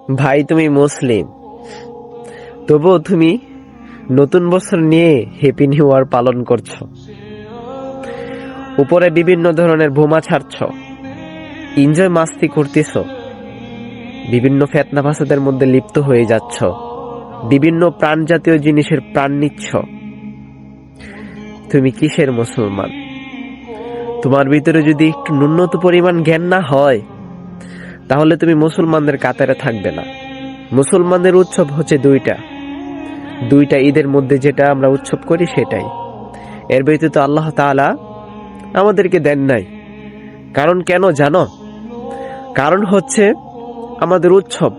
ভাই তুমি মুসলিম, তবুও তুমি নতুন বছর নিয়ে হ্যাপি নিউ ইয়ার পালন করছো। উপরে বিভিন্ন ধরনের বোমা ছাড়ছ, এনজয় মাস্তি করতেছ, বিভিন্ন ফেতনা ফাসাদের মধ্যে লিপ্ত হয়ে যাচ্ছ, বিভিন্ন প্রাণ জাতীয় জিনিসের প্রাণ নিচ্ছ। তুমি কিসের মুসলমান? তোমার ভিতরে যদি একটু ন্যূনত পরিমাণ জ্ঞান না হয়, তাহলে তুমি মুসলমানদের কাতারে থাকবে না। মুসলমানদের উৎসব হচ্ছে দুইটা ঈদের মধ্যে যেটা আমরা উৎসব করি সেটাই। এর ব্যতীত আল্লাহ তাআলা আমাদেরকে দেন নাই। কারণ কেন জানো? কারণ হচ্ছে আমাদের উৎসব,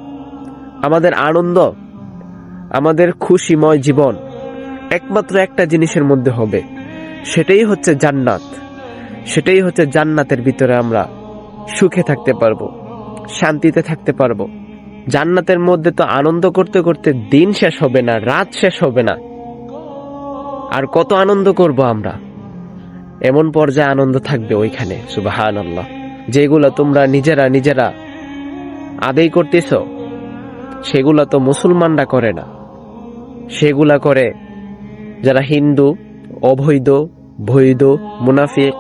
আমাদের আনন্দ, আমাদের খুশিময় জীবন একমাত্র একটা জিনিসের মধ্যে হবে, সেটাই হচ্ছে জান্নাত। সেটাই হচ্ছে জান্নাতের ভিতরে আমরা সুখে থাকতে পারবো, শান্তিতে থাকতে পারবো। জান্নাতের মধ্যে তো আনন্দ করতে করতে দিন শেষ হবে না, রাত শেষ হবে না। আর কত আনন্দ করব আমরা, এমন পর্যায়ে আনন্দ থাকবে ওইখানে। সুবহানাল্লাহ। যেগুলা তোমরা নিজেরা আদায় করতেছ, সেগুলা তো মুসলমানরা করে না, সেগুলা করে যারা হিন্দু, অবৈধ, বৈধ, মুনাফিক,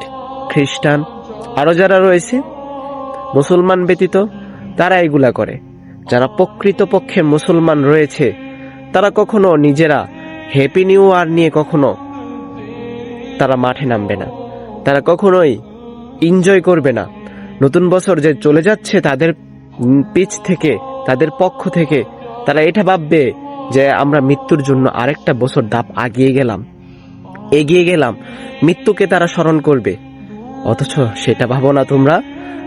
খ্রিস্টান, আরো যারা রয়েছে মুসলমান ব্যতীত, তারা এগুলা করে। যারা প্রকৃতপক্ষে মুসলমান রয়েছে, তারা কখনো নিজেরা হ্যাপি নিউ ইয়ার নিয়ে কখনো তারা মাঠে নামবে না, তারা কখনোই এনজয় করবে না। নতুন বছর যে চলে যাচ্ছে, তাদের পিছ থেকে, তাদের পক্ষ থেকে তারা এটা ভাববে যে আমরা মৃত্যুর জন্য আরেকটা বছর ধাপ এগিয়ে গেলাম, মৃত্যুকে তারা স্মরণ করবে। অথচ সেটা ভাবো না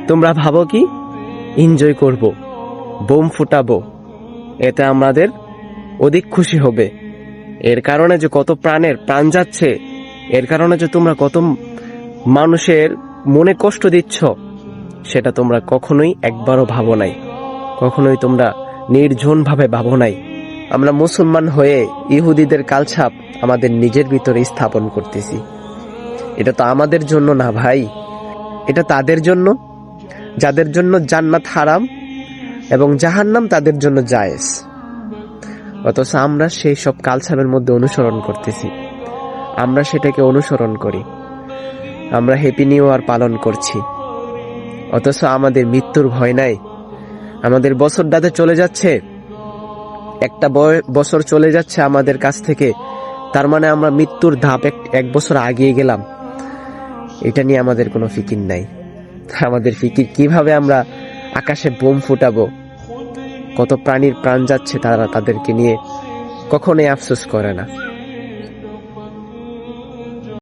তোমরা ভাবো কি এনজয় করব, বোম ফুটাবো, এতে আমাদের অধিক খুশি হবে। এর কারণে যে কত প্রাণের প্রাণ যাচ্ছে, এর কারণে যে তোমরা কত মানুষের মনে কষ্ট দিচ্ছ, সেটা তোমরা কখনোই একবারও ভাবো নাই, কখনোই তোমরা নির্জন ভাবে ভাবো নাই। আমরা মুসলমান হয়ে ইহুদিদের কালছাপ আমাদের নিজের ভিতরে স্থাপন করতেছি। এটা তো আমাদের জন্য না ভাই, এটা তাদের জন্য, যাদের জন্য জান্নাত হারাম এবং জাহান্নাম তাদের জন্য জায়েজ। অথচ আমরা সেই সব কালছাপের মধ্যে অনুসরণ করতেছি, আমরা সেটাকে অনুসরণ করি, আমরা হ্যাপি নিউ ইয়ার পালন করছি। অথচ আমাদের মৃত্যুর ভয় নাই। আমাদের বছর দাঁতে চলে যাচ্ছে, একটা বছর চলে যাচ্ছে আমাদের কাছ থেকে, তার মানে আমরা মৃত্যুর ধাপ এক বছর আগিয়ে গেলাম। এটা নিয়ে আমাদের কোনো ফিকির নাই। আমাদের ফিকির কিভাবে আমরা আকাশে বোম ফুটাবো, কত প্রাণীর প্রাণ যাচ্ছে, তারা তাদেরকে নিয়ে কখনোই আফসোস করে না।